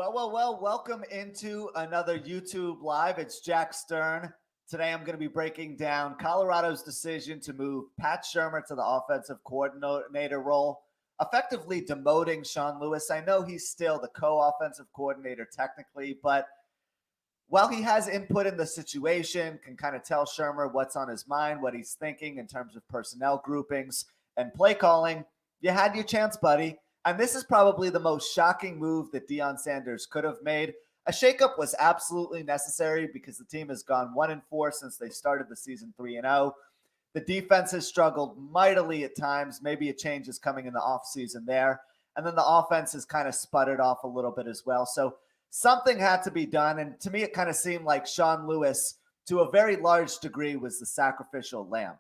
Welcome into another YouTube Live. It's Jack Stern. Today I'm going to be breaking down Colorado's decision to move Pat Shurmur to the offensive coordinator role, effectively demoting Sean Lewis. I know he's still the co-offensive coordinator technically, but while he has input in the situation, can kind of tell Shurmur what's on his mind, what he's thinking in terms of personnel groupings and play calling, you had your chance, buddy. And this is probably the most shocking move that Deion Sanders could have made. A shakeup was absolutely necessary because the team has gone 1-4 since they started the season 3-0. The defense has struggled mightily at times. Maybe a change is coming in the offseason there. And then the offense has kind of sputtered off a little bit as well. So something had to be done. And to me, it kind of seemed like Sean Lewis, to a very large degree, was the sacrificial lamb.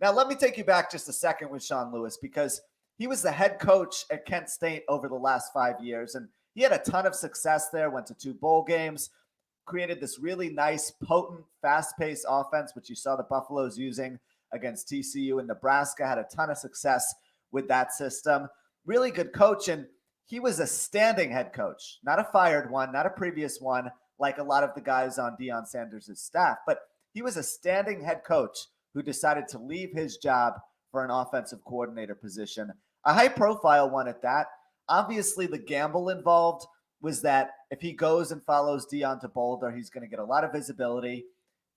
Now, let me take you back just a second with Sean Lewis, because he was the head coach at Kent State over the last 5 years, and he had a ton of success there, went to 2 bowl games, created this really nice, potent, fast-paced offense, which you saw the Buffaloes using against TCU and Nebraska, had a ton of success with that system. Really good coach, and he was a standing head coach, not a fired one, not a previous one, like a lot of the guys on Deion Sanders' staff, but he was a standing head coach who decided to leave his job for an offensive coordinator position, a high-profile one at that. Obviously, the gamble involved was that if he goes and follows Deion to Boulder, he's going to get a lot of visibility.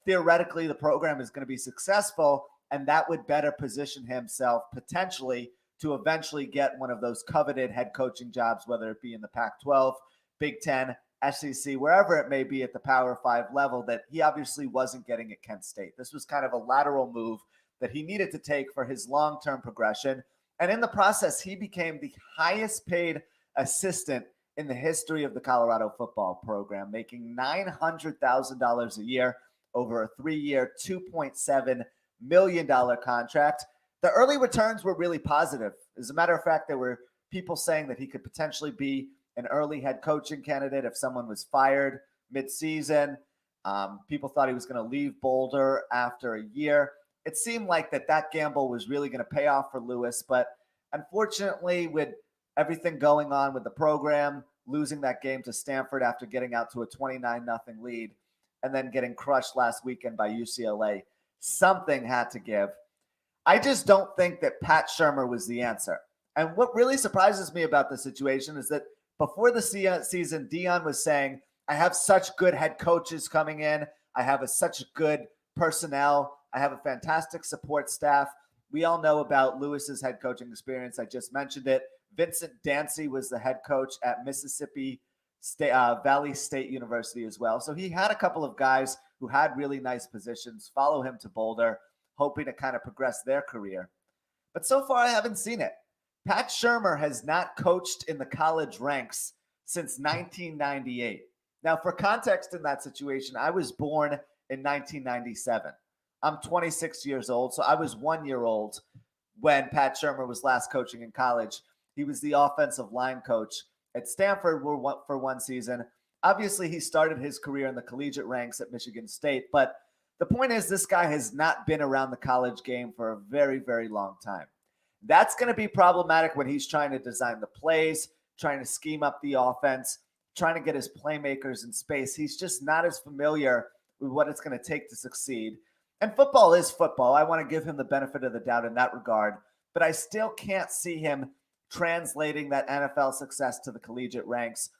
Theoretically, the program is going to be successful, and that would better position himself potentially to eventually get one of those coveted head coaching jobs, whether it be in the Pac-12, Big Ten, SEC, wherever it may be at the Power 5 level that he obviously wasn't getting at Kent State. This was kind of a lateral move that he needed to take for his long-term progression. And in the process, he became the highest paid assistant in the history of the Colorado football program, making $900,000 a year over a 3-year, $2.7 million contract. The early returns were really positive. As a matter of fact, there were people saying that he could potentially be an early head coaching candidate if someone was fired mid-season. People thought he was going to leave Boulder after a year. It seemed like that gamble was really going to pay off for Lewis, but unfortunately, with everything going on with the program, losing that game to Stanford after getting out to a 29-0 lead, and then getting crushed last weekend by UCLA, something had to give. I just don't think that Pat Shurmur was the answer. And what really surprises me about the situation is that before the season, Deion was saying, I have such good head coaches coming in. I have such good personnel. I have a fantastic support staff. We all know about Lewis's head coaching experience. I just mentioned it. Vincent Dancy was the head coach at Mississippi Valley State University as well. So he had a couple of guys who had really nice positions follow him to Boulder, hoping to kind of progress their career. But so far, I haven't seen it. Pat Shurmur has not coached in the college ranks since 1998. Now, for context in that situation, I was born in 1997. I'm 26 years old, so I was 1 year old when Pat Shurmur was last coaching in college. He was the offensive line coach at Stanford for 1 season. Obviously, he started his career in the collegiate ranks at Michigan State, but the point is this guy has not been around the college game for a very, very long time. That's going to be problematic when he's trying to design the plays, trying to scheme up the offense, trying to get his playmakers in space. He's just not as familiar with what it's going to take to succeed. And football is football. I want to give him the benefit of the doubt in that regard, but I still can't see him translating that NFL success to the collegiate ranks.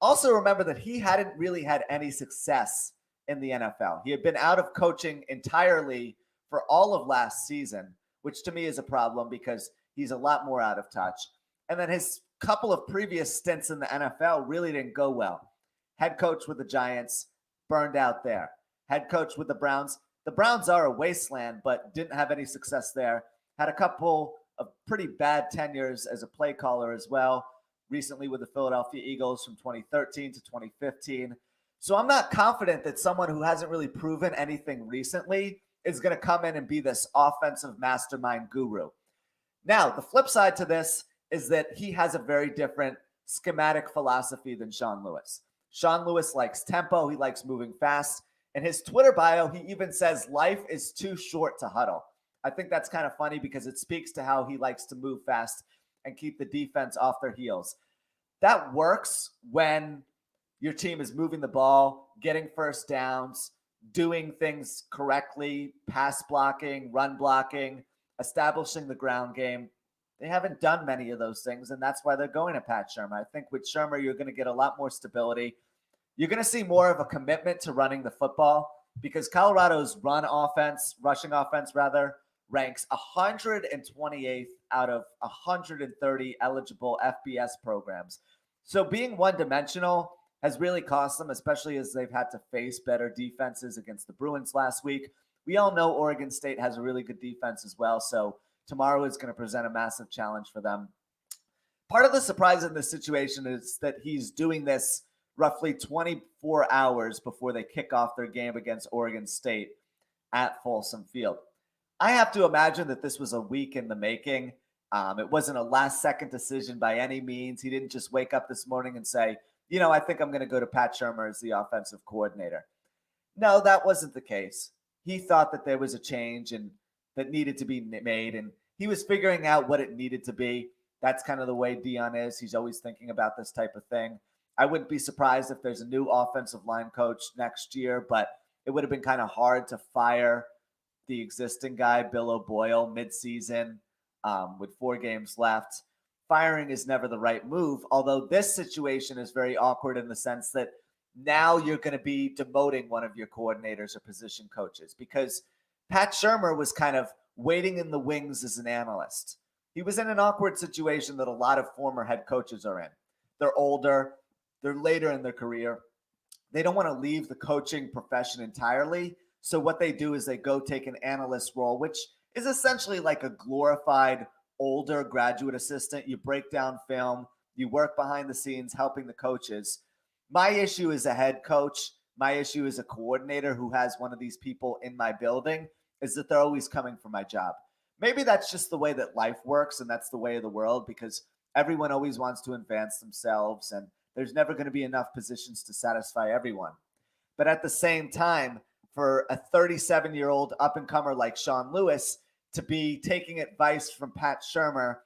Also, remember that he hadn't really had any success in the NFL. He had been out of coaching entirely for all of last season, which to me is a problem because he's a lot more out of touch. And then his couple of previous stints in the NFL really didn't go well. Head coach with the Giants, burned out there. Head coach with the Browns. The Browns are a wasteland, but didn't have any success there. Had a couple of pretty bad tenures as a play caller as well, recently with the Philadelphia Eagles from 2013 to 2015. So I'm not confident that someone who hasn't really proven anything recently is going to come in and be this offensive mastermind guru. Now, the flip side to this is that he has a very different schematic philosophy than Sean Lewis. Sean Lewis likes tempo. He likes moving fast. In his Twitter bio, he even says life is too short to huddle. I think that's kind of funny because it speaks to how he likes to move fast and keep the defense off their heels. That works when your team is moving the ball, getting first downs, doing things correctly, pass blocking, run blocking, establishing the ground game. They haven't done many of those things, and that's why they're going to Pat Shurmur. I think with Shurmur, you're going to get a lot more stability. You're going to see more of a commitment to running the football because Colorado's rushing offense rather, ranks 128th out of 130 eligible FBS programs. So being one-dimensional has really cost them, especially as they've had to face better defenses against the Bruins last week. We all know Oregon State has a really good defense as well, so tomorrow is going to present a massive challenge for them. Part of the surprise in this situation is that he's doing this roughly 24 hours before they kick off their game against Oregon State at Folsom Field. I have to imagine that this was a week in the making. It wasn't a last-second decision by any means. He didn't just wake up this morning and say, I think I'm going to go to Pat Shurmur as the offensive coordinator. No, that wasn't the case. He thought that there was a change and that needed to be made, and he was figuring out what it needed to be. That's kind of the way Dion is. He's always thinking about this type of thing. I wouldn't be surprised if there's a new offensive line coach next year, but it would have been kind of hard to fire the existing guy, Bill O'Boyle, midseason with 4 games left. Firing is never the right move, although this situation is very awkward in the sense that now you're going to be demoting one of your coordinators or position coaches because Pat Shurmur was kind of waiting in the wings as an analyst. He was in an awkward situation that a lot of former head coaches are in. They're older. They're later in their career. They don't want to leave the coaching profession entirely. So what they do is they go take an analyst role, which is essentially like a glorified older graduate assistant. You break down film, you work behind the scenes helping the coaches. My issue is a head coach. My issue is a coordinator who has one of these people in my building is that they're always coming for my job. Maybe that's just the way that life works and that's the way of the world because everyone always wants to advance themselves and there's never going to be enough positions to satisfy everyone. But at the same time, for a 37-year-old up-and-comer like Sean Lewis to be taking advice from Pat Shurmur,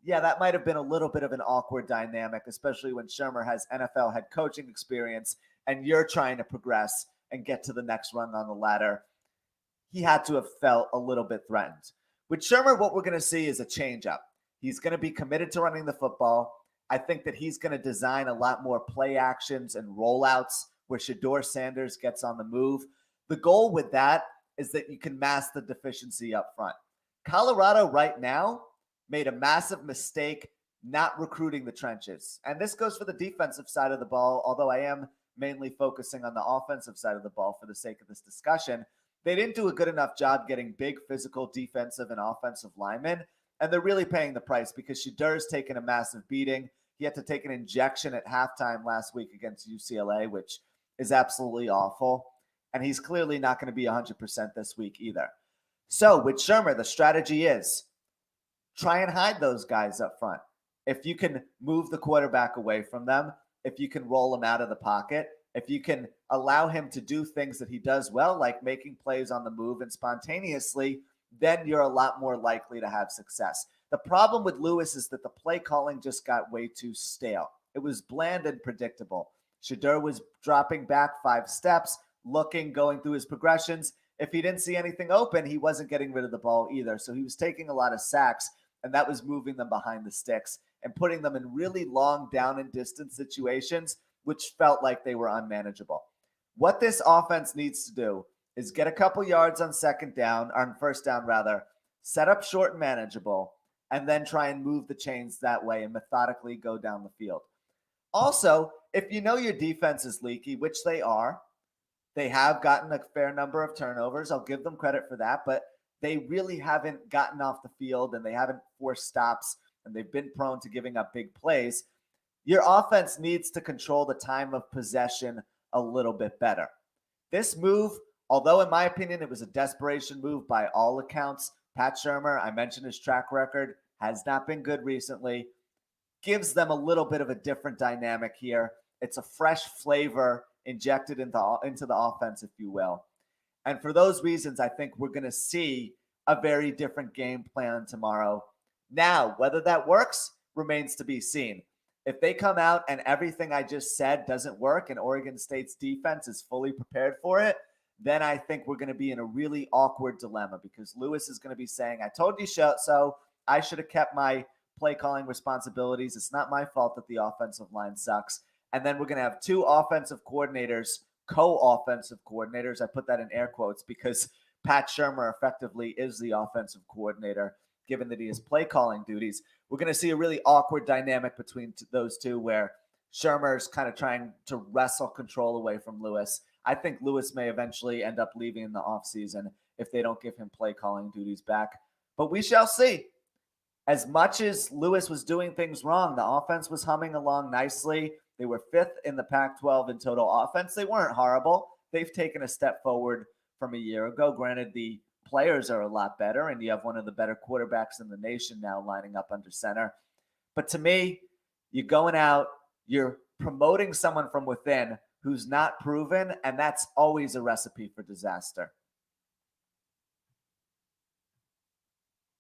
yeah, that might have been a little bit of an awkward dynamic, especially when Shurmur has NFL head coaching experience and you're trying to progress and get to the next rung on the ladder. He had to have felt a little bit threatened. With Shurmur, what we're going to see is a change-up. He's going to be committed to running the football. I think that he's going to design a lot more play actions and rollouts where Shedeur Sanders gets on the move. The goal with that is that you can mask the deficiency up front. Colorado right now made a massive mistake not recruiting the trenches. And this goes for the defensive side of the ball, although I am mainly focusing on the offensive side of the ball for the sake of this discussion. They didn't do a good enough job getting big physical defensive and offensive linemen, and they're really paying the price because Shedeur's taken a massive beating. He had to take an injection at halftime last week against UCLA, which is absolutely awful. And he's clearly not going to be 100% this week either. So with Shurmur, the strategy is try and hide those guys up front. If you can move the quarterback away from them, if you can roll him out of the pocket, if you can allow him to do things that he does well, like making plays on the move and spontaneously, then you're a lot more likely to have success. The problem with Lewis is that the play calling just got way too stale. It was bland and predictable. Shedeur was dropping back 5 steps, looking, going through his progressions. If he didn't see anything open, he wasn't getting rid of the ball either. So he was taking a lot of sacks, and that was moving them behind the sticks and putting them in really long down and distance situations, which felt like they were unmanageable. What this offense needs to do is get a couple yards on first down rather, set up short and manageable, and then try and move the chains that way and methodically go down the field. Also, if you know your defense is leaky, which they are, they have gotten a fair number of turnovers. I'll give them credit for that, but they really haven't gotten off the field and they haven't forced stops and they've been prone to giving up big plays. Your offense needs to control the time of possession a little bit better. This move, although in my opinion it was a desperation move by all accounts, Pat Shurmur, I mentioned his track record, has not been good recently, gives them a little bit of a different dynamic here. It's a fresh flavor injected into the offense, if you will. And for those reasons, I think we're going to see a very different game plan tomorrow. Now, whether that works remains to be seen. If they come out and everything I just said doesn't work and Oregon State's defense is fully prepared for it, then I think we're going to be in a really awkward dilemma because Lewis is going to be saying, I told you so. I should have kept my play calling responsibilities. It's not my fault that the offensive line sucks. And then we're going to have two offensive coordinators, co-offensive coordinators. I put that in air quotes because Pat Shurmur effectively is the offensive coordinator, given that he has play calling duties. We're going to see a really awkward dynamic between those two where Shurmur's kind of trying to wrestle control away from Lewis. I think Lewis may eventually end up leaving in the offseason if they don't give him play calling duties back. But we shall see. As much as Lewis was doing things wrong, the offense was humming along nicely. They were 5th in the Pac-12 in total offense. They weren't horrible. They've taken a step forward from a year ago. Granted, the players are a lot better, and you have one of the better quarterbacks in the nation now lining up under center. But to me, you're going out, you're promoting someone from within who's not proven, and that's always a recipe for disaster.